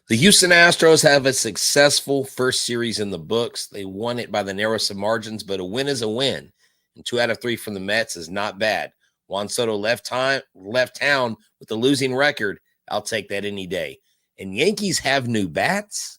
The Houston Astros have a successful first series in the books. They won it by the narrowest of margins, but a win is a win. And 2 out of 3 from the Mets is not bad. Juan Soto left town with a losing record. I'll take that any day. And Yankees have new bats.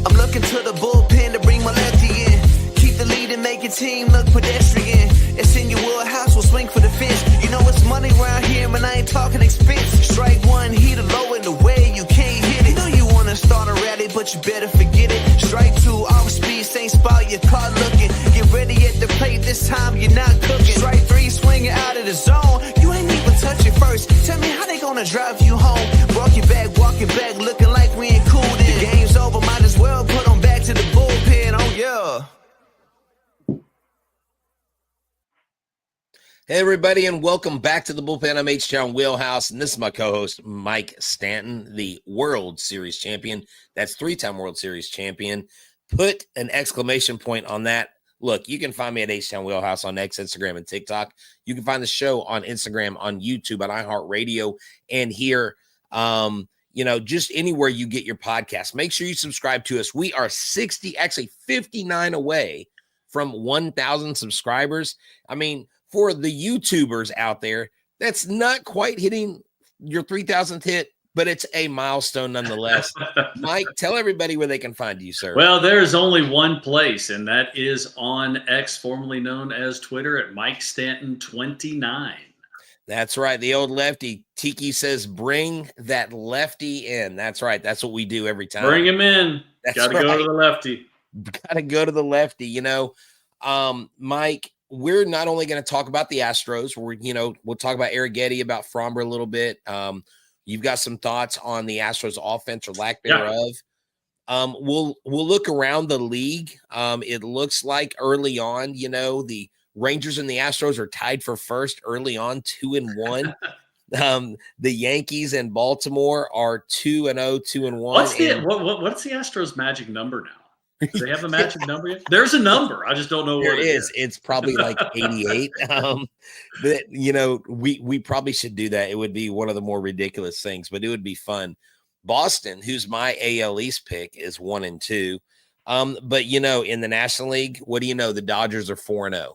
I'm looking to the bullpen to bring my lefty in. Keep the lead and make your team look pedestrian. It's in your wheelhouse, we'll swing for the fence. You know it's money around here, and I ain't talking expense. Strike one, heat a low in the way, you can't hit it. You know you want to start a rally, but you better forget it. Strike two, off speed, same spot, your car looking. Get ready at the plate, this time you're not cooking. Strike three, swinging out of the zone. You ain't even touch it first. Tell me how they gonna drive you home. Walk it back, looking like we ain't cool then. The game's over, might as well put them back to the bullpen, oh yeah. Hey, everybody, and welcome back to the Bullpen. I'm H-Town Wheelhouse, and this is my co-host, Mike Stanton, the World Series champion. That's 3-time World Series champion. Put an exclamation point on that. Look, you can find me at H-Town Wheelhouse on X, Instagram, and TikTok. You can find the show on Instagram, on YouTube, on iHeartRadio, and here, just anywhere you get your podcast. Make sure you subscribe to us. We are 59 away from 1,000 subscribers. I mean, for the YouTubers out there, that's not quite hitting your 3,000th hit, but it's a milestone nonetheless. Mike, tell everybody where they can find you, sir. Well, there's only one place, and that is on X, formerly known as Twitter, at Mike Stanton 29. That's right. The old lefty. Tiki says, bring that lefty in. That's right. That's what we do every time. Bring him in. That's Got to go to the lefty. Got to go to the lefty. Mike, we're not only going to talk about the Astros, we'll talk about Arrigetti, about Framber a little bit. You've got some thoughts on the Astros offense or lack thereof. Yeah. We'll look around the league. It looks like early on, the Rangers and the Astros are tied for first early on, 2-1. The Yankees and Baltimore are 2-0, 2-1. What's the Astros magic number now? Do they have a magic number yet? There's a number. I just don't know what it is. It's probably like 88. But we probably should do that. It would be one of the more ridiculous things, but it would be fun. Boston, who's my AL East pick, is 1-2. But in the National League, what do you know? The Dodgers are 4-0.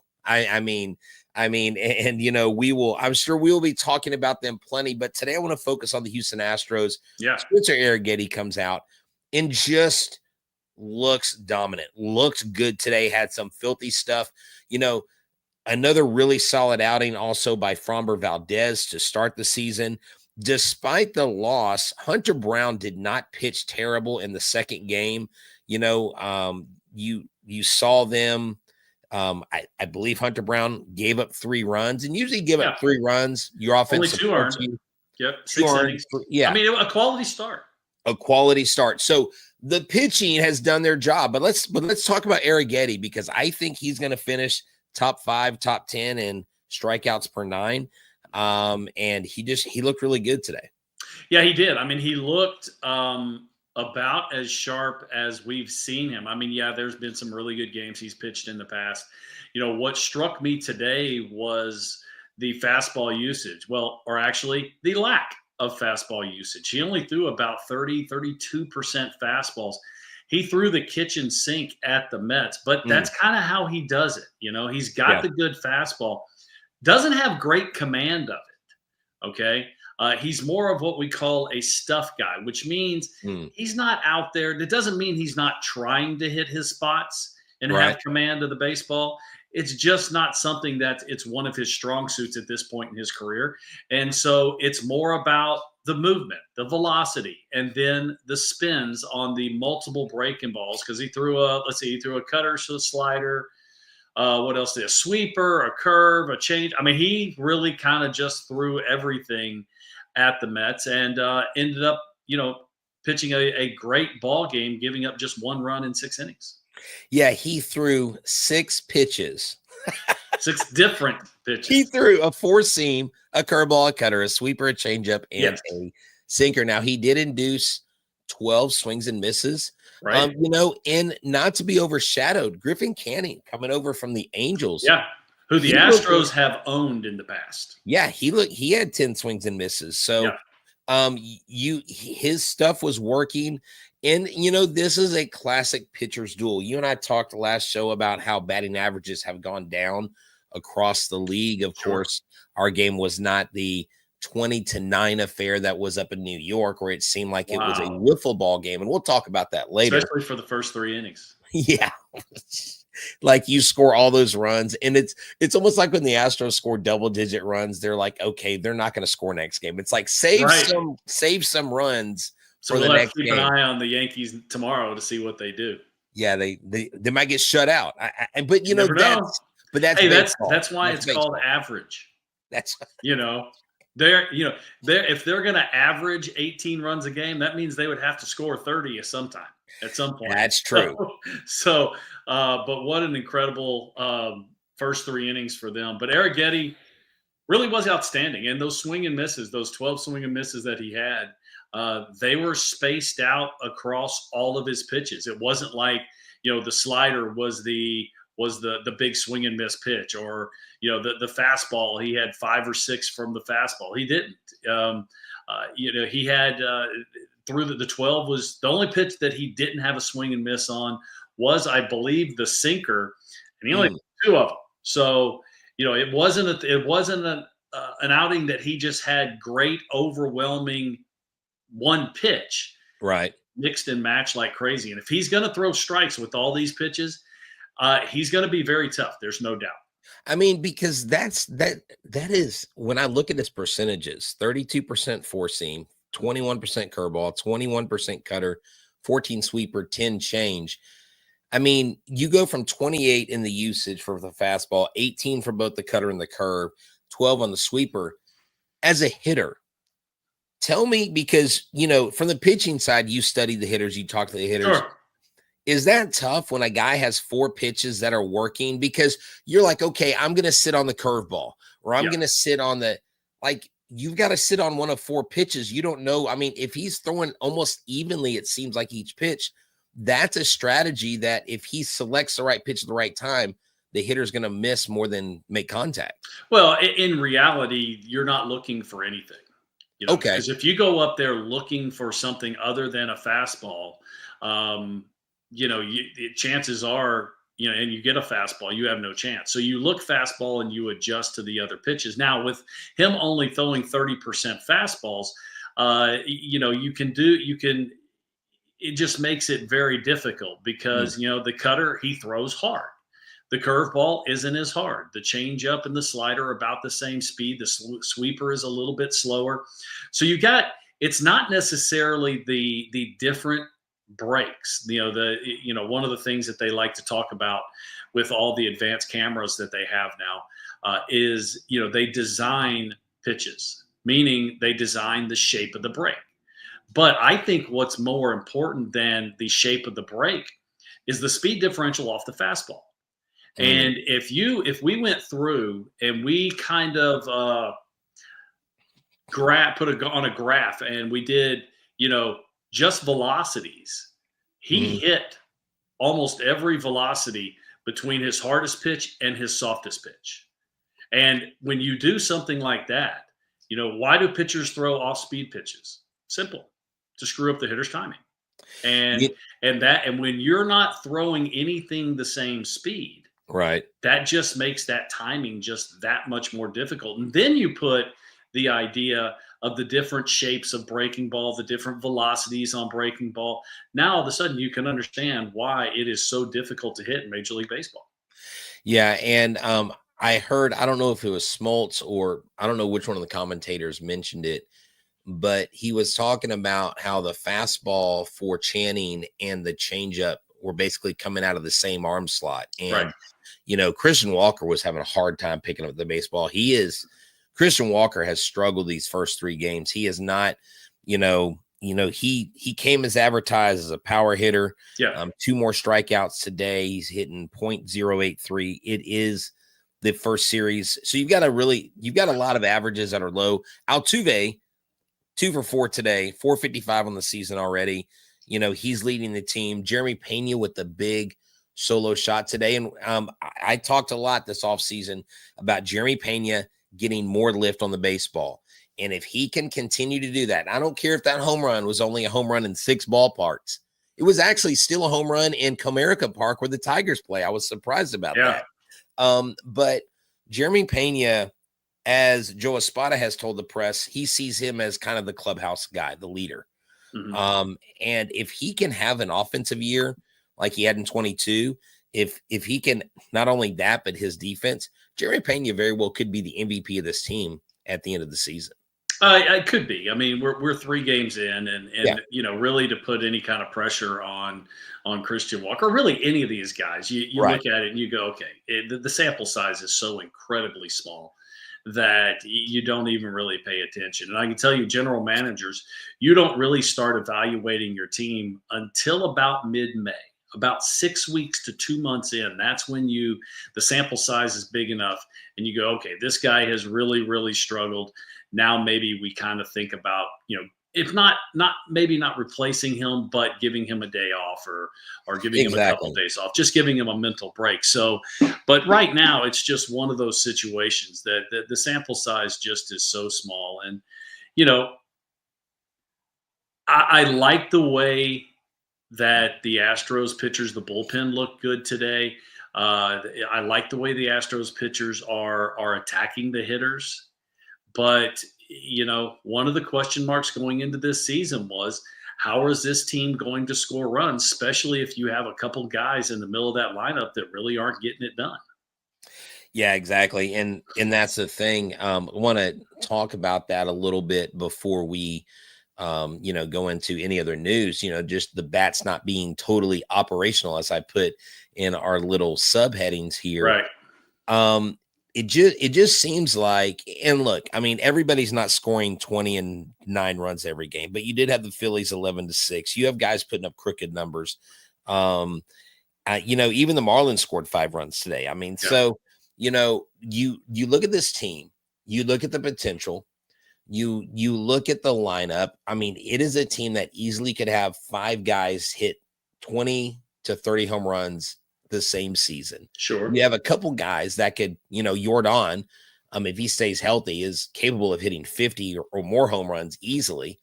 I'm sure we will be talking about them plenty, but today I want to focus on the Houston Astros. Yeah. Spencer Arrigetti comes out and just looks dominant, looks good today, had some filthy stuff. Another really solid outing also by Framber Valdez to start the season. Despite the loss, Hunter Brown did not pitch terrible in the second game. You saw them. I believe Hunter Brown gave up 3 runs, and usually give up 3 runs. Your offense only 2 earned. Yep, 6 innings. Yeah, I mean, a quality start. A quality start. So the pitching has done their job, but let's talk about Arrigetti, because I think he's going to finish top 5, top 10 in strikeouts per 9. And he looked really good today. Yeah, he did. I mean, he looked about as sharp as we've seen him. I mean, yeah, there's been some really good games he's pitched in the past. What struck me today was the fastball usage. Well, or actually the lack of fastball usage. He only threw about 32% fastballs. He threw the kitchen sink at the Mets, but that's kind of how he does it. He's got the good fastball, doesn't have great command of it. Okay. He's more of what we call a stuff guy, which means he's not out there. That doesn't mean he's not trying to hit his spots and have command of the baseball. It's just not something it's one of his strong suits at this point in his career. And so it's more about the movement, the velocity, and then the spins on the multiple breaking balls. Because he threw a cutter, so a slider. What else did a sweeper, a curve, a change? I mean, he really kind of just threw everything at the Mets and ended up, pitching a great ball game, giving up just 1 run in 6 innings. Yeah, he threw 6 pitches. 6 different pitches. He threw a 4-seam, a curveball, a cutter, a sweeper, a changeup, and a sinker. Now, he did induce 12 swings and misses. Right. And not to be overshadowed, Griffin Canning coming over from the Angels. Yeah. Who the Astros have owned in the past. Yeah, he had 10 swings and misses. So His stuff was working. And, this is a classic pitcher's duel. You and I talked last show about how batting averages have gone down across the league. Of course, our game was not the 20-9 affair that was up in New York, where it seemed like it was a wiffle ball game. And we'll talk about that later. Especially for the first 3 innings. Yeah. Like you score all those runs, and it's almost like when the Astros score double-digit runs, they're like, okay, they're not going to score next game. It's like save some runs for the next game. Keep an eye on the Yankees tomorrow to see what they do. Yeah, they might get shut out. But that's why it's called average. That's if they're going to average 18 runs a game, that means they would have to score 30 at some point. That's true. But what an incredible first 3 innings for them. But Arrigetti really was outstanding. And those swing and misses, those 12 swing and misses that he had, they were spaced out across all of his pitches. It wasn't like, the slider was the big swing and miss pitch, or, the fastball. He had 5 or 6 from the fastball. He didn't. He had through the 12 was the only pitch that he didn't have a swing and miss on was, I believe, the sinker, and he only had 2 of them. So, it wasn't an outing that he just had great, overwhelming one pitch, right, mixed and matched like crazy. And if he's going to throw strikes with all these pitches, he's going to be very tough. There's no doubt. I mean, because that is, when I look at his percentages, 32% four seam, 21% curveball, 21% cutter, 14 sweeper, 10 change. I mean, you go from 28 in the usage for the fastball, 18 for both the cutter and the curve, 12 on the sweeper. As a hitter, tell me, because, from the pitching side, you study the hitters, you talk to the hitters. Sure. Is that tough when a guy has 4 pitches that are working? Because you're like, okay, I'm going to sit on the curveball, or I'm going to sit on you've got to sit on one of 4 pitches. You don't know. I mean, if he's throwing almost evenly, it seems like each pitch, that's a strategy that if he selects the right pitch at the right time, the hitter's going to miss more than make contact. Well, in reality, you're not looking for anything. Okay. Because if you go up there looking for something other than a fastball, chances are, and you get a fastball, you have no chance. So you look fastball and you adjust to the other pitches. Now, with him only throwing 30% fastballs, it just makes it very difficult because, the cutter, he throws hard. The curveball isn't as hard. The changeup and the slider are about the same speed. The sweeper is a little bit slower. So it's not necessarily the different breaks. One of the things that they like to talk about with all the advanced cameras that they have now is, they design pitches, meaning they design the shape of the break. But I think what's more important than the shape of the break is the speed differential off the fastball. And if we went through and we kind of on a graph and we did, just velocities, he hit almost every velocity between his hardest pitch and his softest pitch. And when you do something like that, why do pitchers throw off-speed pitches? Simple, to screw up the hitter's timing. And when you're not throwing anything the same speed, right, that just makes that timing just that much more difficult. And then you put the idea of the different shapes of breaking ball, the different velocities on breaking ball. Now, all of a sudden, you can understand why it is so difficult to hit in Major League Baseball. Yeah, and I heard, I don't know if it was Smoltz or I don't know which one of the commentators mentioned it, but he was talking about how the fastball for Channing and the changeup were basically coming out of the same arm slot. And, Christian Walker was having a hard time picking up the baseball. Christian Walker has struggled these first 3 games. He is not, he came as advertised as a power hitter. Yeah. 2 more strikeouts today. He's hitting .083. It is the first series. So you've got a lot of averages that are low. Altuve, 2 for 4 today, 455 on the season already. He's leading the team. Jeremy Pena with the big solo shot today. And I talked a lot this offseason about Jeremy Pena getting more lift on the baseball. And if he can continue to do that, I don't care if that home run was only a home run in 6 ballparks. It was actually still a home run in Comerica Park where the Tigers play. I was surprised about that. But Jeremy Pena, as Joe Espada has told the press, he sees him as kind of the clubhouse guy, the leader. Mm-hmm. And if he can have an offensive year like he had in 22, if he can not only that, but his defense, Jeremy Pena very well could be the MVP of this team at the end of the season. I could be. I mean, we're 3 games in, and Yeah. you know, really to put any kind of pressure on Christian Walker, or really any of these guys, you Right. look at it and you go, okay, the sample size is so incredibly small that you don't even really pay attention. And I can tell you, general managers, you don't really start evaluating your team until about mid-May. About 6 weeks to 2 months in, that's when the sample size is big enough, and you go, okay, this guy has really, really struggled. Now maybe we kind of think about, you know, if not maybe not replacing him, but giving him a day off or giving him a couple of days off, just giving him a mental break. So, but right now it's just one of those situations that the sample size just is so small. And, you know, I like the way that the Astros pitchers, the bullpen looked good today. I like the way the Astros pitchers are attacking the hitters. But, you know, one of the question marks going into this season was, how is this team going to score runs, especially if you have a couple guys in the middle of that lineup that really aren't getting it done? Yeah, exactly. And that's the thing. I want to talk about that a little bit before we, you know, go into any other news, you know, just the bats not being totally operational, as I put in our little subheadings here. Right. It just seems like, and look, I mean, everybody's not scoring 20 and 9 runs every game, but you did have the Phillies 11-6. You have guys putting up crooked numbers. You know, even the Marlins scored 5 runs today. I mean, Yeah. so, you know, you look at this team, you look at the potential, you look at the lineup. I mean, it is a team that easily could have 5 guys hit 20 to 30 home runs the same season. Sure. You have a couple guys that could, you know, Yordan, if he stays healthy, is capable of hitting 50 or more home runs easily.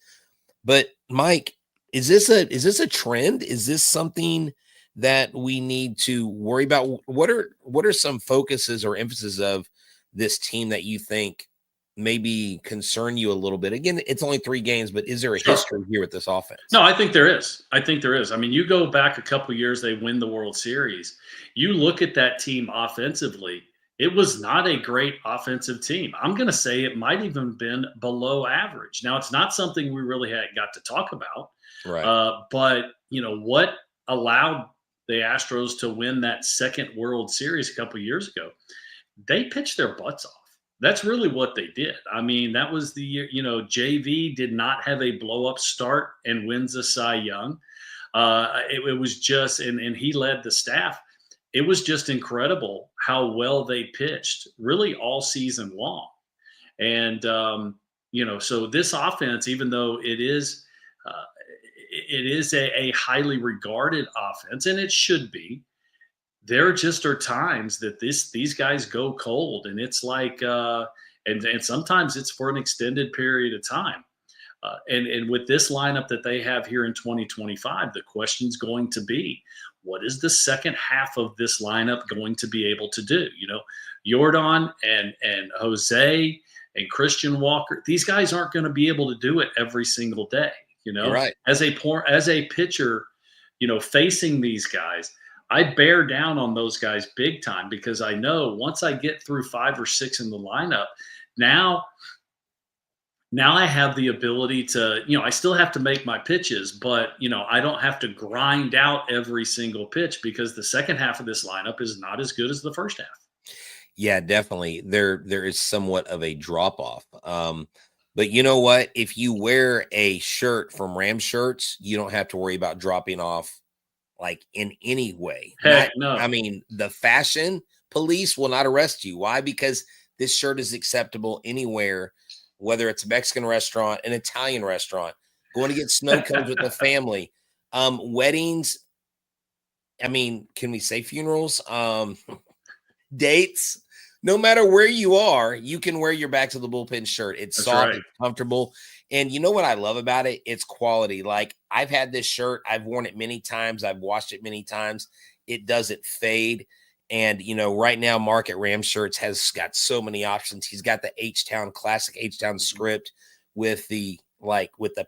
But Mike, is this a trend? Is this something that we need to worry about? What are some focuses or emphasis of this team that you think maybe concern you a little bit? Again, it's only 3 games, but is there a history here with this offense? No, I think there is. I mean, you go back a couple years, they win the World Series. You look at that team offensively, it was not a great offensive team. I'm going to say it might even been below average. Now, it's not something we really got to talk about. Right. But, you know, what allowed the Astros to win that second World Series a couple years ago? They pitched their butts off. That's really what they did. I mean, that was the year, you know, JV did not have a blow up start and wins a Cy Young. It was just, and he led the staff. It was just incredible how well they pitched really all season long. And, you know, so this offense, even though it is a highly regarded offense, and it should be, there just are times that these guys go cold, and it's like and sometimes it's for an extended period of time. And with this lineup that they have here in 2025, the question's going to be, what is the second half of this lineup going to be able to do? You know, Yordan and Jose and Christian Walker, these guys aren't going to be able to do it every single day. You know, Right. As a pitcher, you know, facing these guys, I bear down on those guys big time, because I know once I get through 5 or 6 in the lineup, now I have the ability to, you know, I still have to make my pitches, but, you know, I don't have to grind out every single pitch, because the second half of this lineup is not as good as the first half. Yeah, definitely. There is somewhat of a drop off. But you know what? If you wear a shirt from Ram Shirts, you don't have to worry about dropping off like in any way. Heck no. I mean, the fashion police will not arrest you. Why? Because this shirt is acceptable anywhere, whether it's a Mexican restaurant, an Italian restaurant, going to get snow cones with the family, weddings. I mean, can we say funerals? Dates, no matter where you are, you can wear your Back to the Bullpen shirt. It's That's soft, right. it's comfortable. And you know what I love about it? It's quality. Like, I've had this shirt, I've worn it many times, I've washed it many times. It doesn't fade. And, right now, Market Ram Shirts has got so many options. He's got the H-Town, classic H-Town script with the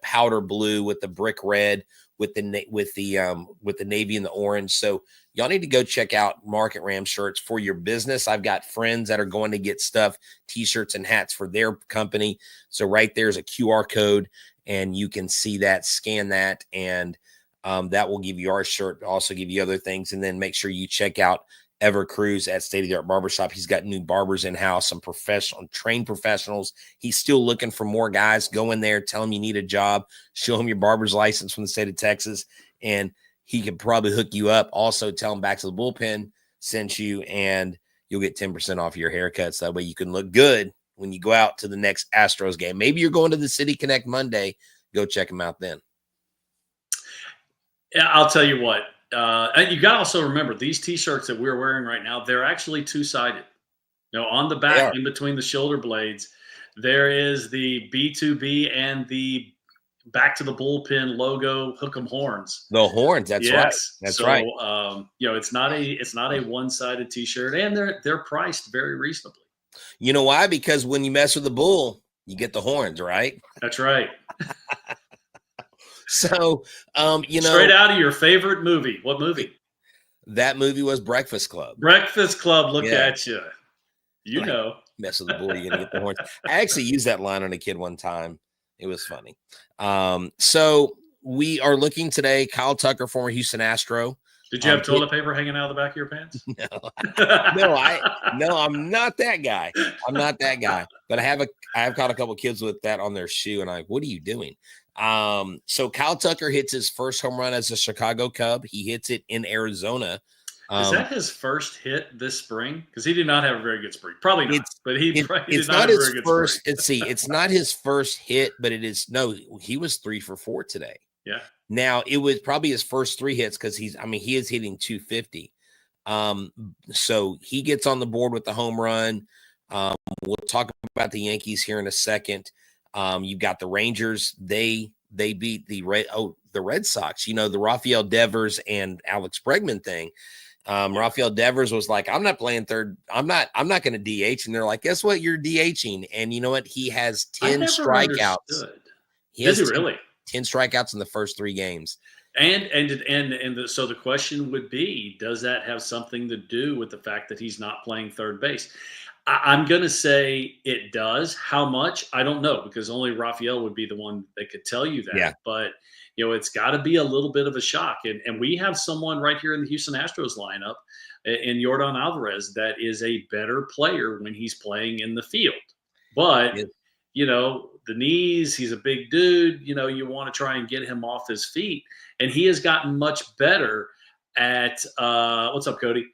powder blue, with the brick red, with the navy and the orange. So y'all need to go check out Market Ram Shirts for your business. I've got friends that are going to get stuff, t-shirts and hats for their company. So right there's a QR code, and you can see that, scan that, and that will give you our shirt, also give you other things. And then make sure you check out Ever Cruz at State of the Art Barbershop. He's got new barbers in house, some trained professionals. He's still looking for more guys. Go in there, tell him you need a job, show him your barber's license from the state of Texas, and he could probably hook you up. Also, tell him Back to the Bullpen sent you, and you'll get 10% off your haircuts. That way you can look good when you go out to the next Astros game. Maybe you're going to the City Connect Monday. Go check him out then. Yeah, I'll tell you what. You got to also remember, these T-shirts that we're wearing right now, they're actually two-sided. On the back, in between the shoulder blades, there is the B2B and the Back to the Bullpen logo, hook 'em horns. The horns, that's right. That's right. It's not a one-sided T-shirt, and they're priced very reasonably. You know why? Because when you mess with the bull, you get the horns, right? That's right. So, straight out of your favorite movie. What movie? That movie was Breakfast Club. Breakfast Club. Look at you. Mess with the bull, you're going to get the horns. I actually used that line on a kid one time. It was funny. So we are looking today. Kyle Tucker, former Houston Astro. Did you have toilet paper hanging out of the back of your pants? No, I'm not that guy. But I have caught a couple kids with that on their shoe, and I'm like, what are you doing? So Kyle Tucker hits his first home run as a Chicago Cub. He hits it in Arizona. Is that his first hit this spring? Because he did not have a very good spring. Probably not. But he did not have a very good spring. Let's see. It's not his first hit, but it is. No, he was 3 for 4 today. Yeah. Now it was probably his first 3 hits because he is hitting 250. So he gets on the board with the home run. We'll talk about the Yankees here in a second. You've got the Rangers. They beat the Red Sox. The Rafael Devers and Alex Bregman thing. Rafael Devers was like, I'm not playing third. I'm not going to DH. And they're like, guess what? You're DHing. And you know what? He has 10 strikeouts. Does he really? 10 strikeouts in the first 3 games. So the question would be, does that have something to do with the fact that he's not playing third base? I'm going to say it does. How much? I don't know, because only Rafael would be the one that could tell you that. Yeah. But, it's got to be a little bit of a shock. And we have someone right here in the Houston Astros lineup in Yordan Alvarez that is a better player when he's playing in the field. But, the knees, he's a big dude. You want to try and get him off his feet. And he has gotten much better at what's up, Cody?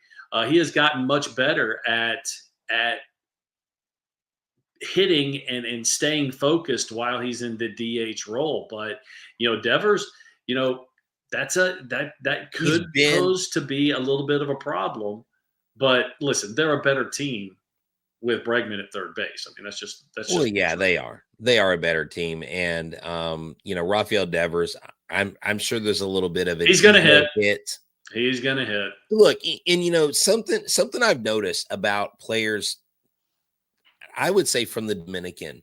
He has gotten much better at hitting and staying focused while he's in the DH role. But, Devers, that could pose to be a little bit of a problem. But listen, they're a better team with Bregman at third base. That's just yeah, they are. They are a better team. And Rafael Devers, I'm sure there's a little bit of it. He's going to hit. He's going to hit. Look, and something I've noticed about players, I would say from the Dominican,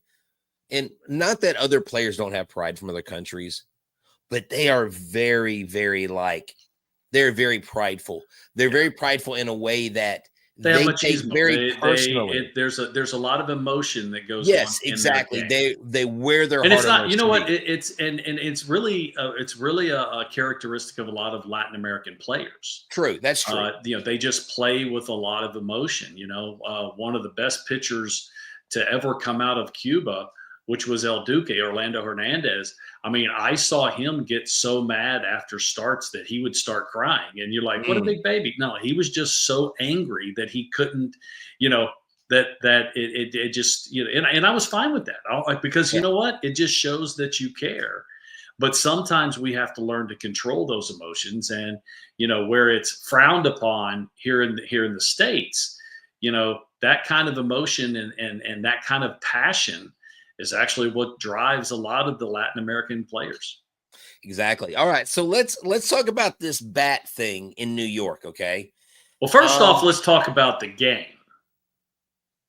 and not that other players don't have pride from other countries, but they are very, very they're very prideful. They're very prideful in a way that they take very personally. There's a lot of emotion that goes on. Yes, exactly. They wear their and heart it's not. on You know what? It's really a characteristic of a lot of Latin American players. True, that's true. They just play with a lot of emotion. One of the best pitchers to ever come out of Cuba, which was El Duque, Orlando Hernandez. I saw him get so mad after starts that he would start crying. And you're like, what a big baby. No, he was just so angry that he couldn't, that it just, and I was fine with that. Because you know what? It just shows that you care. But sometimes we have to learn to control those emotions. And, where it's frowned upon here in the States, that kind of emotion and that kind of passion is actually what drives a lot of the Latin American players. Exactly. All right. So let's talk about this bat thing in New York. Okay. Well, first off, let's talk about the game.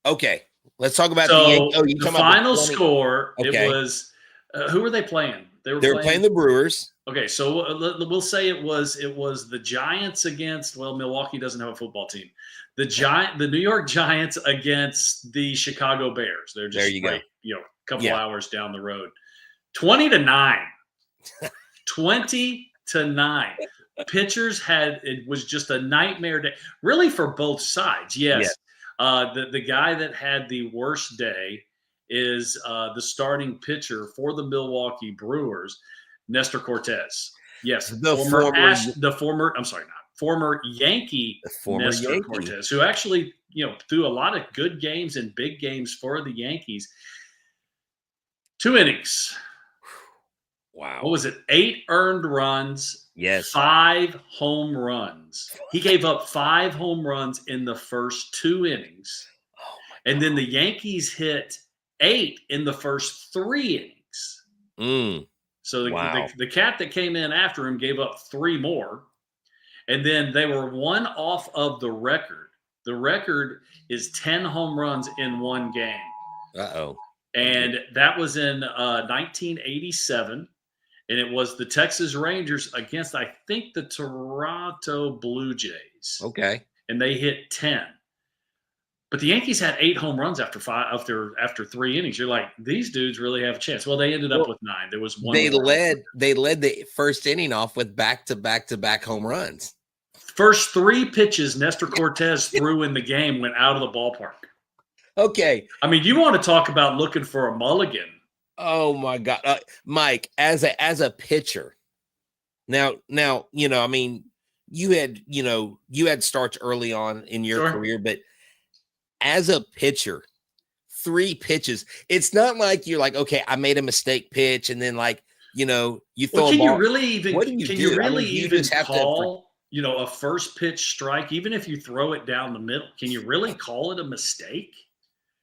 Okay. Let's talk about So the final score, okay. It was who were they playing? They were playing the Brewers. Okay, so we'll say it was the Giants against, well, Milwaukee doesn't have a football team. The New York Giants against the Chicago Bears. They're just right, a couple hours down the road. 20-9. 20-9. Pitchers it was just a nightmare day, really, for both sides. Yes. The guy that had the worst day is the starting pitcher for the Milwaukee Brewers, Nestor Cortez. Yes, former Yankee Nestor Cortez, who actually threw a lot of good games and big games for the Yankees. 2 innings. Wow. What was it? 8 earned runs. Yes. 5 home runs. He gave up 5 home runs in the first 2 innings. Oh and then the Yankees hit 8 in the first 3 innings. So the cat that came in after him gave up 3 more. And then they were 1 off of the record. The record is 10 home runs in 1 game. Uh-oh. And that was in 1987. And it was the Texas Rangers against, I think, the Toronto Blue Jays. Okay. And they hit 10. But the Yankees had 8 home runs after 3 innings. You're like, these dudes really have a chance. Well, they ended up with 9. There was 1. They led the first inning off with back-to-back home runs. First 3 pitches Nestor Cortez threw in the game went out of the ballpark. Okay. I mean, you want to talk about looking for a mulligan. Oh my God, Mike, as a pitcher, now, I mean, you had starts early on in your career, but as a pitcher, 3 pitches, it's not like you're like, okay, I made a mistake pitch, and then you throw a ball. Can you really even? What do you do? You really even have call a first pitch strike, even if you throw it down the middle? Can you really call it a mistake?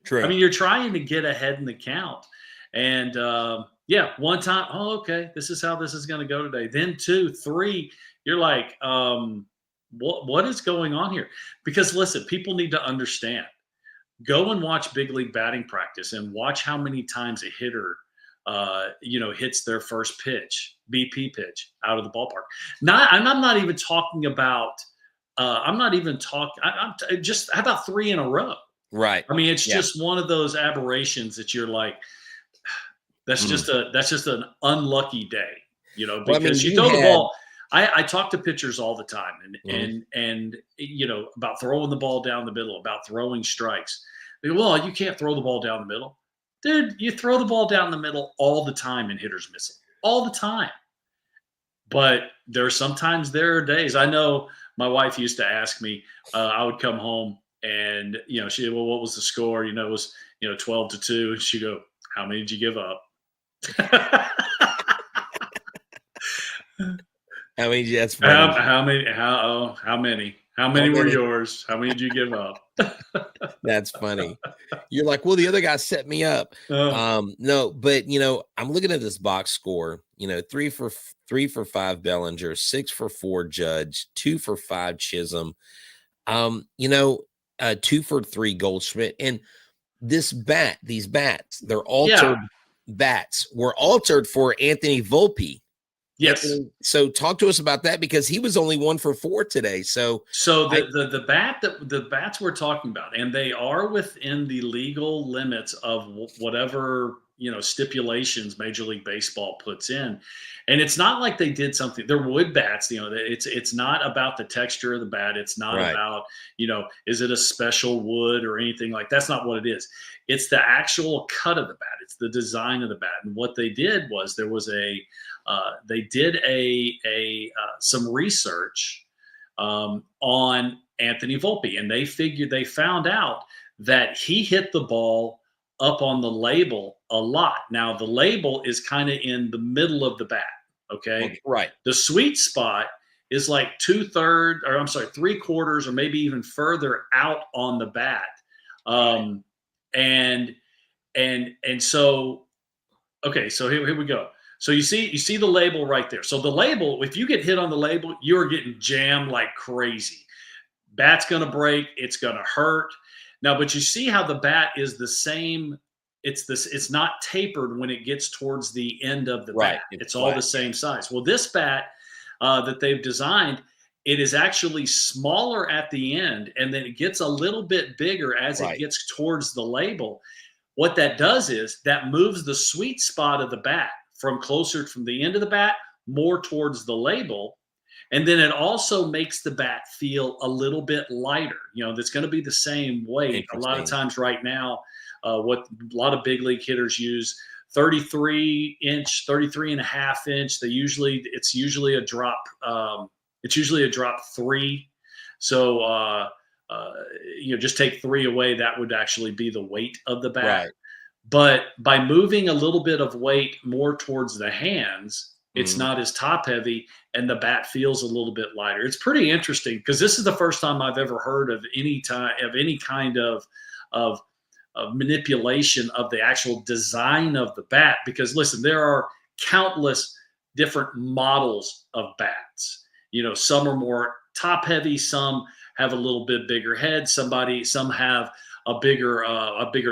True. I mean, you're trying to get ahead in the count. And, one time, okay, this is how this is going to go today. Then 2, 3, you're like, what is going on here? Because, listen, people need to understand. Go and watch big league batting practice and watch how many times a hitter, hits their first pitch, BP pitch, out of the ballpark. I'm not even talking about how about 3 in a row? Right. I mean, it's just one of those aberrations that you're like, that's just an unlucky day, because you throw the ball. I talk to pitchers all the time and about throwing the ball down the middle, about throwing strikes. They go, well, you can't throw the ball down the middle. Dude, you throw the ball down the middle all the time and hitters miss it all the time. But there are days. I know my wife used to ask me, I would come home and, she, well, what was the score? It was, 12-2. And she'd go, how many did you give up? How many? That's funny. How many were yours? How many did you give up? That's funny. You're like, well, the other guy set me up. No, but I'm looking at this box score. 3 for 5 Bellinger, 6 for 4 Judge, 2 for 5 Chisholm. 2 for 3 Goldschmidt, and these bats, they're altered. Bats were altered for Anthony Volpe. Yes. So talk to us about that, because he was only 1 for 4 today. So the bats we're talking about, and they are within the legal limits of whatever stipulations Major League Baseball puts in. And it's not like they did something. They're wood bats. It's not about the texture of the bat. It's not about is it a special wood or anything like that's not what it is. It's the actual cut of the bat. It's the design of the bat. And what they did was they did some research on Anthony Volpe, and they found out that he hit the ball up on the label a lot. Now the label is kind of in the middle of the bat. Okay. Right. The sweet spot is like 3/4 or maybe even further out on the bat. And so, okay, so here we go. So you see the label right there. So the label, if you get hit on the label, you're getting jammed like crazy. Bat's going to break. It's going to hurt. Now, but you see how the bat is the same. It's not tapered when it gets towards the end of the bat. It's all the same size. Well, this bat that they've designed, it is actually smaller at the end, and then it gets a little bit bigger as it gets towards the label. What that does is that moves the sweet spot of the bat from the end of the bat more towards the label. And then it also makes the bat feel a little bit lighter. That's going to be the same weight. A lot of times right now, what a lot of big league hitters use 33 and a half inch. It's usually a drop. It's usually a drop 3. So, just take 3 away. That would actually be the weight of the bat. Right. But by moving a little bit of weight more towards the hands, it's not as top heavy, and the bat feels a little bit lighter. It's pretty interesting because this is the first time I've ever heard of any kind of manipulation of the actual design of the bat. Because listen, there are countless different models of bats. Some are more top heavy, some have a little bit bigger head. Some have a bigger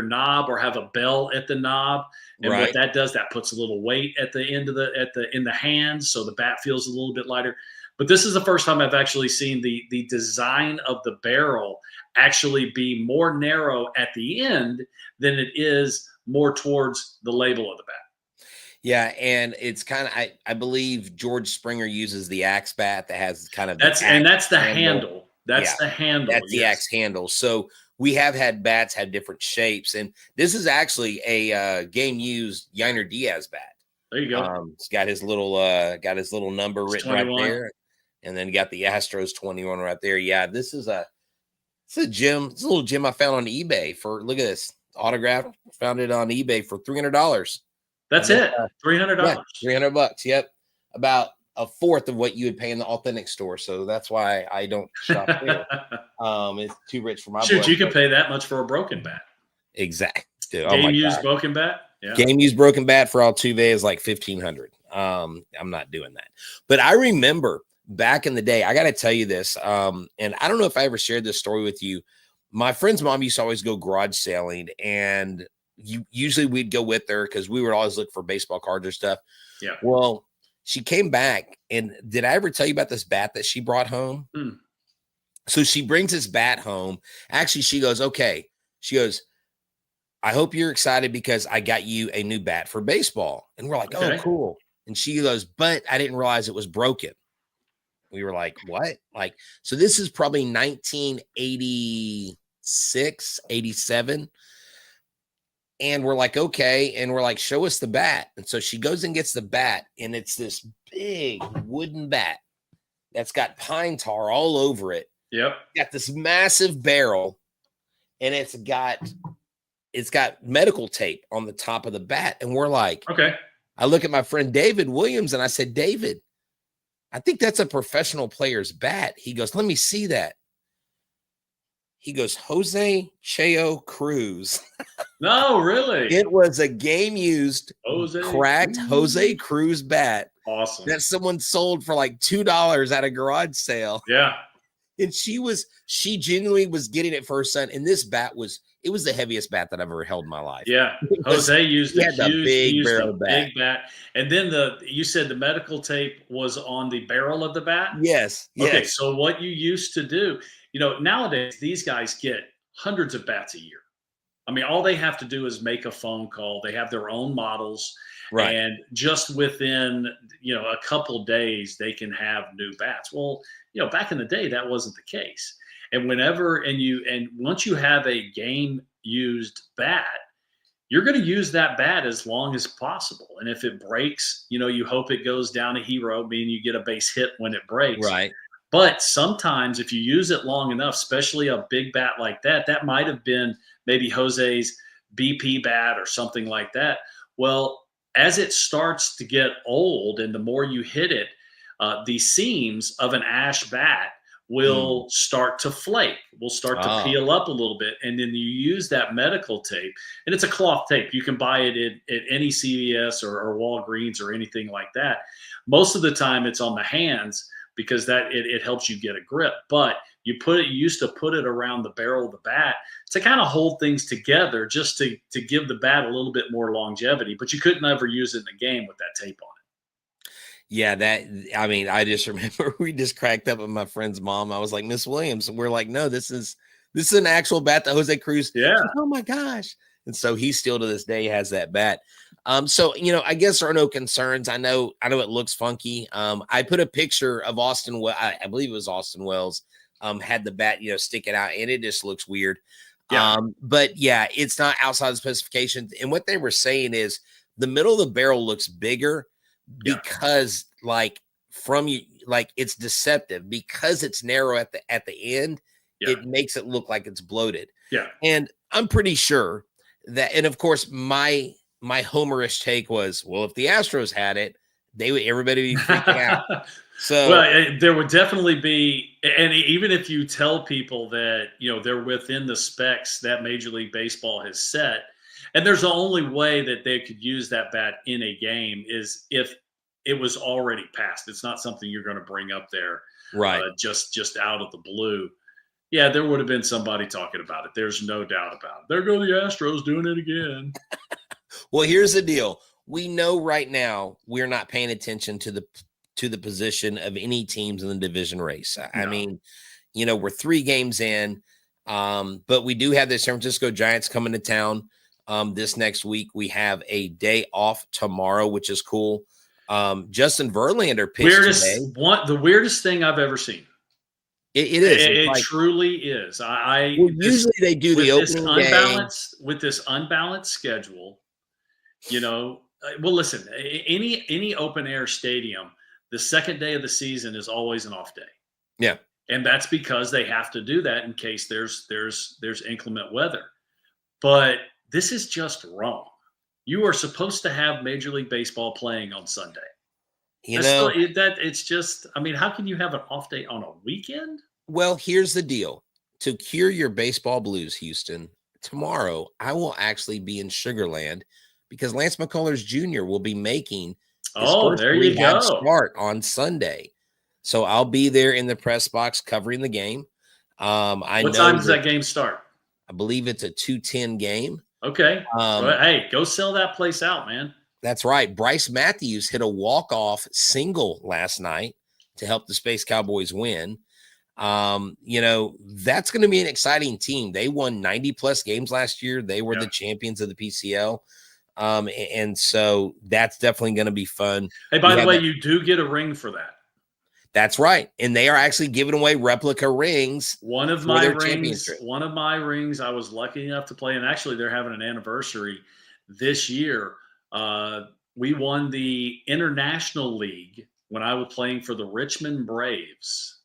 knob or have a bell at the knob. And what that does, that puts a little weight at the end of in the hands, so the bat feels a little bit lighter. But this is the first time I've actually seen the design of the barrel actually be more narrow at the end than it is more towards the label of the bat. Yeah, and it's kind of I believe George Springer uses the axe bat that has kind of that's the handle. That's the handle. That's the axe handle. So we have had bats have different shapes, and this is actually a game used Yainer Diaz bat. There you go. It's got his little number written 21. Right there, and then got the Astros 21 right there. Yeah, this is a gem. It's a little gem I found on eBay look at this autograph. Found it on eBay for $300. That's it. $300. Yeah, $300. Yep, about a fourth of what you would pay in the authentic store. So that's why I don't shop there. It's too rich for my blood. You can pay that much for a broken bat. Exactly. Game used broken bat. Yeah. Game used broken bat for Altuve is like $1,500. I'm not doing that. But I remember back in the day, I got to tell you this. And I don't know if I ever shared this story with you. My friend's mom used to always go garage sailing, and usually we'd go with her because we would always look for baseball cards or stuff. Yeah. Well, she came back, and did I ever tell you about this bat that she brought home? So she brings this bat home. Actually, she goes, okay. She goes, I hope you're excited because I got you a new bat for baseball. And we're like, oh, cool. And she goes, but I didn't realize it was broken. We were like, what? So this is probably 1986, 87. And we're like, okay. And we're like, show us the bat. And so she goes and gets the bat, and it's this big wooden bat that's got pine tar all over it. Yep. Got this massive barrel, and it's got medical tape on the top of the bat. And we're like, okay. I look at my friend David Williams, and I said, David, I think that's a professional player's bat. He goes, let me see that. He goes, Jose Cheo Cruz. No, really? It was a game used cracked Jose Cruz bat. Awesome. That someone sold for like $2 at a garage sale. Yeah. And she genuinely was getting it for her son. And this bat was the heaviest bat that I've ever held in my life. Yeah. Jose used a big barrel bat. Big bat. And then you said the medical tape was on the barrel of the bat? Yes. Okay. So what you used to do, nowadays these guys get hundreds of bats a year. I mean, all they have to do is make a phone call. They have their own models. Right. And just within, a couple days, they can have new bats. Well, back in the day, that wasn't the case. And once you have a game used bat, you're going to use that bat as long as possible. And if it breaks, you hope it goes down a hero, meaning you get a base hit when it breaks. Right. But sometimes if you use it long enough, especially a big bat like that, that might have been maybe Jose's BP bat or something like that. Well, as it starts to get old and the more you hit it, the seams of an ash bat will start to flake, will start to peel up a little bit. And then you use that medical tape, and it's a cloth tape. You can buy it at any CVS or Walgreens or anything like that. Most of the time it's on the hands because it helps you get a grip. But you used to put it around the barrel of the bat to kind of hold things together, just to give the bat a little bit more longevity. But you couldn't ever use it in the game with that tape on it. Yeah, I just remember we just cracked up with my friend's mom. I was like, Miss Williams, and we're like, no, this is an actual bat that Jose Cruz. Yeah. Like, oh my gosh. And so he still to this day has that bat. So, I guess there are no concerns. I know it looks funky. I put a picture of Austin. I believe it was Austin Wells, had the bat, sticking out, and it just looks weird. Yeah. But yeah, it's not outside the specifications. And what they were saying is the middle of the barrel looks bigger because it's deceptive because it's narrow at the end. It makes it look like it's bloated. Yeah. And I'm pretty sure that, and of course my homerish take was, well, if the Astros had it, everybody would be freaking out. So there would definitely be, and even if you tell people that, they're within the specs that Major League Baseball has set, and there's the only way that they could use that bat in a game is if it was already passed. It's not something you're going to bring up there, right? Just out of the blue. Yeah, there would have been somebody talking about it. There's no doubt about it. There go the Astros doing it again. Well, here's the deal. We know right now we're not paying attention to the position of any teams in the division race. No. I mean, we're 3 games in, but we do have the San Francisco Giants coming to town this next week. We have a day off tomorrow, which is cool. Justin Verlander pitched today. The weirdest thing I've ever seen. It is. It truly is. Usually they do the opening game with this unbalanced schedule. Well, listen, any open air stadium, the second day of the season is always an off day. Yeah, and that's because they have to do that in case there's inclement weather. But this is just wrong. You are supposed to have Major League Baseball playing on Sunday. It's just, how can you have an off day on a weekend? Well, here's the deal. To cure your baseball blues, Houston, tomorrow I will actually be in Sugar Land because Lance McCullers Jr. will be making his first there you go. Start on Sunday. So I'll be there in the press box covering the game. What time does that game start? I believe it's a 2:10 game. Okay. Hey, go sell that place out, man. That's right. Bryce Matthews hit a walk-off single last night to help the Space Cowboys win. That's going to be an exciting team. They won 90-plus games last year. They were the champions of the PCL. And so that's definitely going to be fun. Hey, by the way, you do get a ring for that. That's right. And they are actually giving away replica rings. One of my rings, I was lucky enough to play, and actually they're having an anniversary this year. We won the International League when I was playing for the Richmond Braves.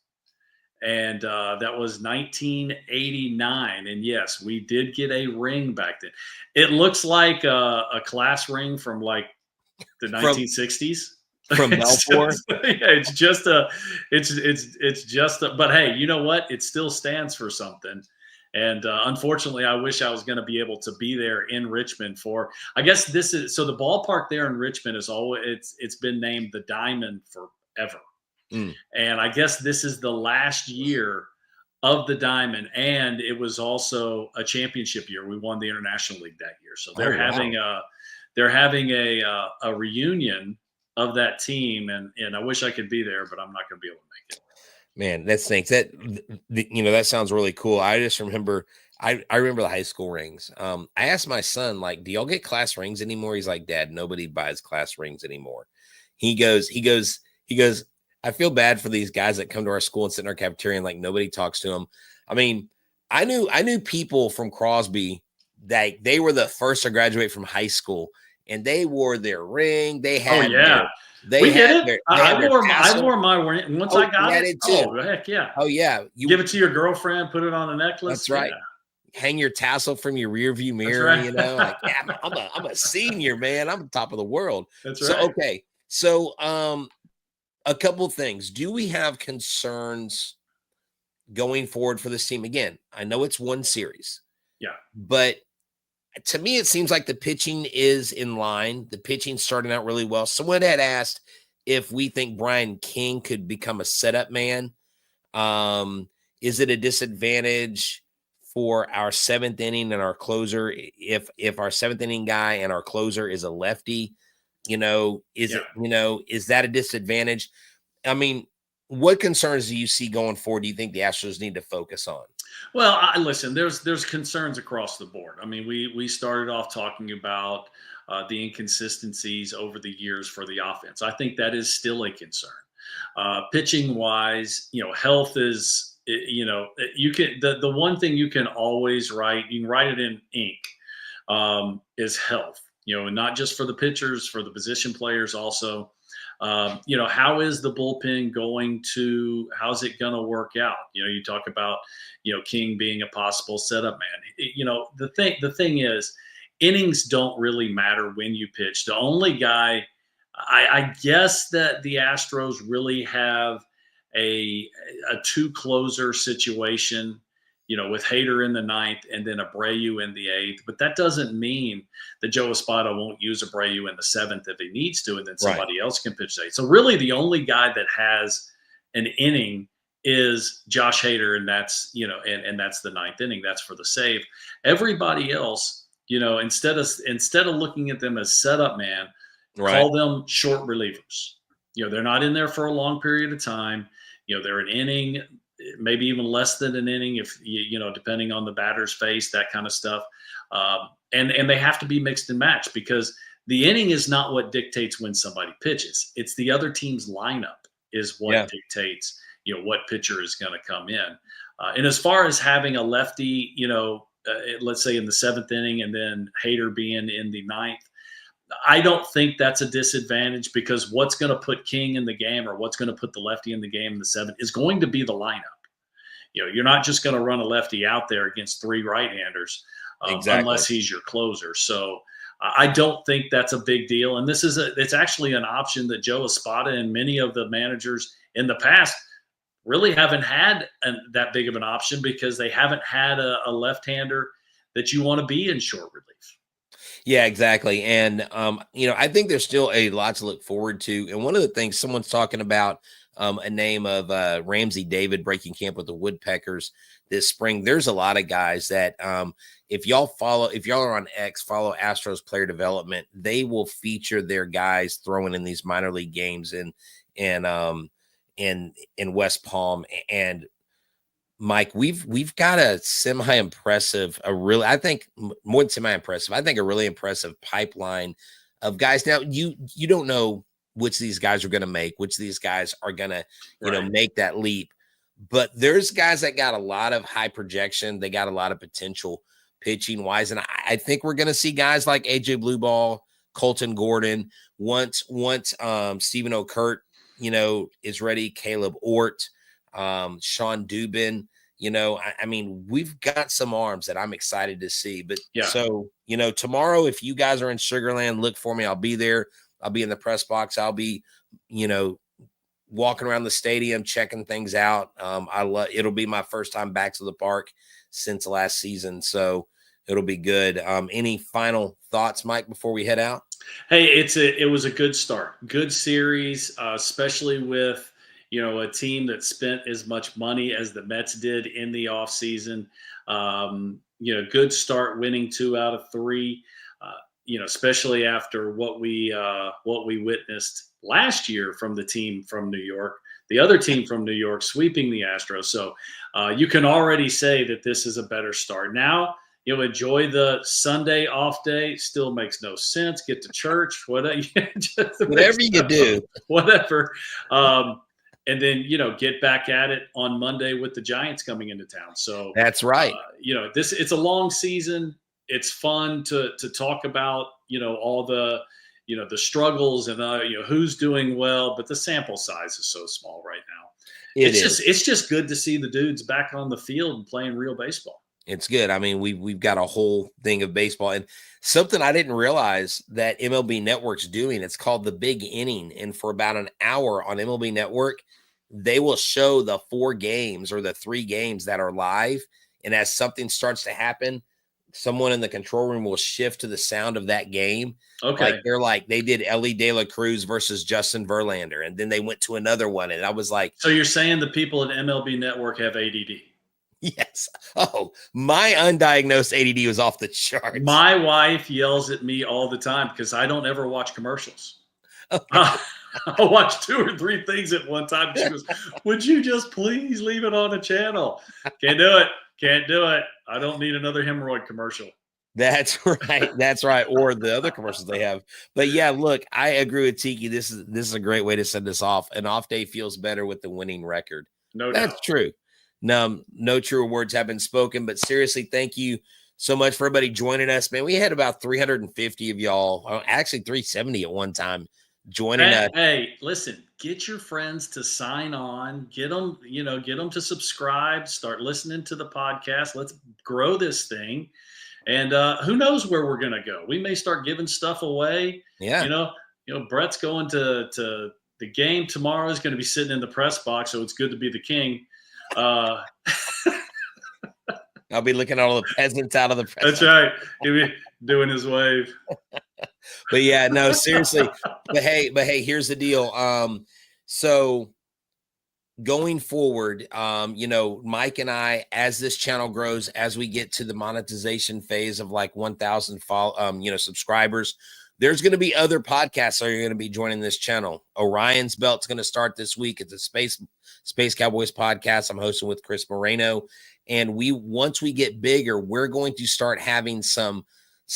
And that was 1989. And yes, we did get a ring back then. It looks like a class ring from like the 1960s. From Belfort. It's just but hey, you know what? It still stands for something. And unfortunately, I wish I was going to be able to be there in Richmond for, I guess so the ballpark there in Richmond is it's been named the Diamond forever. And I guess this is the last year of the Diamond. And it was also a championship year. We won the International League that year. So they're having a reunion of that team. And I wish I could be there, but I'm not going to be able to make it. Man, that stinks. That sounds really cool. I just remember, I remember the high school rings. I asked my son, like, do y'all get class rings anymore? He's like, Dad, nobody buys class rings anymore. He goes, I feel bad for these guys that come to our school and sit in our cafeteria and like nobody talks to them. I mean, I knew people from Crosby that they were the first to graduate from high school and they wore their ring. They had, I wore my ring once I got it. Oh, heck yeah. Oh yeah. You give it to your girlfriend, put it on a necklace. That's right. Yeah. Hang your tassel from your rear view mirror. Right. Like, yeah, I'm a senior, man. I'm on top of the world. That's right. So, okay. So, a couple things. Do we have concerns going forward for this team. Again, I know it's one series. Yeah. But to me, it seems like the pitching is in line. The pitching starting out really well. Someone had asked if we think Brian King could become a setup man. Is it a disadvantage for our seventh inning and our closer if our seventh inning guy and our closer is a lefty? Is that a disadvantage? I mean, what concerns do you see going forward? Do you think the Astros need to focus on? Well, listen, there's concerns across the board. I mean, we started off talking about the inconsistencies over the years for the offense. I think that is still a concern. Pitching wise, health is, you can, the one thing you can always write, you can write it in ink, is health, and not just for the pitchers, for the position players also. How is the bullpen how's it going to work out? You talk about, King being a possible setup man. The thing is, innings don't really matter when you pitch. The only guy, I guess that the Astros really have a two closer situation, with Hader in the ninth and then Abreu in the eighth. But that doesn't mean that Joe Espada won't use Abreu in the seventh if he needs to, and then somebody else can pitch the eighth. So really the only guy that has an inning is Josh Hader, and that's, and that's the ninth inning. That's for the save. Everybody else, instead of looking at them as setup man, call them short relievers. They're not in there for a long period of time. They're an inning, maybe even less than an inning, if depending on the batter's face, that kind of stuff. And they have to be mixed and matched, because the inning is not what dictates when somebody pitches. It's the other team's lineup is what dictates, what pitcher is going to come in. And as far as having a lefty, let's say in the seventh inning and then Hader being in the ninth, I don't think that's a disadvantage, because what's going to put King in the game, or what's going to put the lefty in the game in the seventh, is going to be the lineup. You're not just going to run a lefty out there against three right-handers unless he's your closer. So I don't think that's a big deal. And it's actually an option that Joe Espada and many of the managers in the past really haven't had that big of an option, because they haven't had a left-hander that you want to be in short relief. Yeah, exactly. And, I think there's still a lot to look forward to. And one of the things someone's talking about, a name of Ramsey David breaking camp with the Woodpeckers this spring. There's a lot of guys that if y'all are on X, follow Astros player development, they will feature their guys throwing in these minor league games in West Palm. And Mike, we've got a semi-impressive, I think more than semi-impressive, I think a really impressive pipeline of guys. Now, you don't know which of these guys are going to make, which of these guys are going to, make that leap. But there's guys that got a lot of high projection. They got a lot of potential pitching wise. And I think we're going to see guys like AJ Blueball, Colton Gordon, once Stephen O'Kurt, is ready, Caleb Ort, Sean Dubin, I mean, we've got some arms that I'm excited to see. But so, tomorrow, if you guys are in Sugarland, look for me. I'll be there. I'll be in the press box. I'll be, walking around the stadium, checking things out. It'll be my first time back to the park since last season. So it'll be good. Any final thoughts, Mike, before we head out? Hey, it was a good start, good series, especially with, a team that spent as much money as the Mets did in the offseason. Good start, winning 2 out of 3. Especially after what we witnessed last year from the team from New York, the other team from New York sweeping the Astros. So you can already say that this is a better start. Now you'll enjoy the Sunday off day. Still makes no sense. Get to church, whatever you do, whatever. And then, get back at it on Monday with the Giants coming into town. So that's right. It's a long season. It's fun to talk about, all the, the struggles and, who's doing well, but the sample size is so small right now. It's just good to see the dudes back on the field and playing real baseball. It's good. I mean, we've got a whole thing of baseball, and something I didn't realize that MLB Network's doing. It's called The Big Inning, and for about an hour on MLB Network, they will show the 4 games or the 3 games that are live. And as something starts to happen, someone in the control room will shift to the sound of that game. Okay. They did Ellie De La Cruz versus Justin Verlander. And then they went to another one. And I was like, so you're saying the people at MLB Network have ADD? Yes. Oh, my undiagnosed ADD was off the charts. My wife yells at me all the time because I don't ever watch commercials. Okay. I'll watch 2 or 3 things at one time. She goes, would you just please leave it on the channel? Can't do it. Can't do it. I don't need another hemorrhoid commercial. That's right. That's right. Or the other commercials they have. But yeah, look, I agree with Tiki. This is a great way to send this off. An off day feels better with the winning record. No doubt. That's true. No truer words have been spoken, but seriously, thank you so much for everybody joining us, man. We had about 350 of y'all, actually 370 at one time joining us. Hey, listen, get your friends to sign on, get them to subscribe, start listening to the podcast. Let's grow this thing. And who knows where we're going to go? We may start giving stuff away. Yeah. Brett's going to the game tomorrow. Is going to be sitting in the press box. So it's good to be the king. I'll be looking at all the peasants out of the press. That's right. He'll be doing his wave. But yeah, no, seriously. But hey, here's the deal. So going forward, Mike and I, as this channel grows, as we get to the monetization phase of like 1,000 subscribers, there's going to be other podcasts that are going to be joining this channel. Orion's Belt's going to start this week. It's a Space Cowboys podcast I'm hosting with Chris Moreno. And once we get bigger, we're going to start having some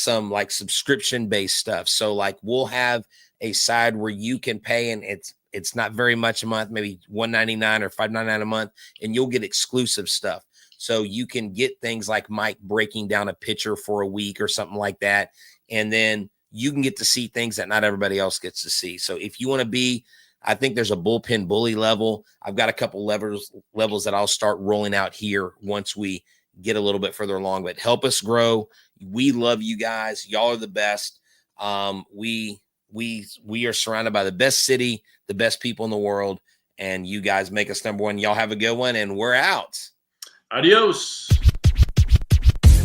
like subscription based stuff. So like we'll have a side where you can pay, and it's not very much a month, maybe $1.99 or $5.99 a month, and you'll get exclusive stuff. So you can get things like Mike breaking down a pitcher for a week or something like that. And then you can get to see things that not everybody else gets to see. So if you want to be, I think there's a bullpen bully level. I've got a couple levels that I'll start rolling out here once we get a little bit further along, but help us grow. We love you guys. Y'all are the best. We are surrounded by the best city, the best people in the world, and you guys make us number one. Y'all have a good one, and we're out. Adios.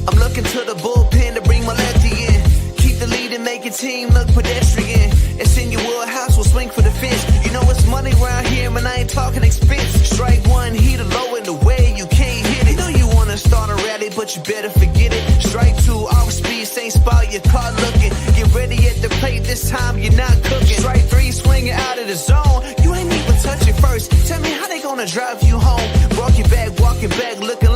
I'm looking to the bullpen to bring my lefty in. Keep the lead and make your team look pedestrian. It's in your wheelhouse, we'll swing for the fence. You know it's money around here, man, I ain't talking expense. Strike one, heat a low in the way, you can't hit it. You know you wanna start a rally, but you better forget it. Strike two, off speed, same spot, your car looking. Get ready at the plate, this time you're not cooking. Strike three, swinging out of the zone. You ain't even touch it first. Tell me how they gonna drive you home. Walking back, looking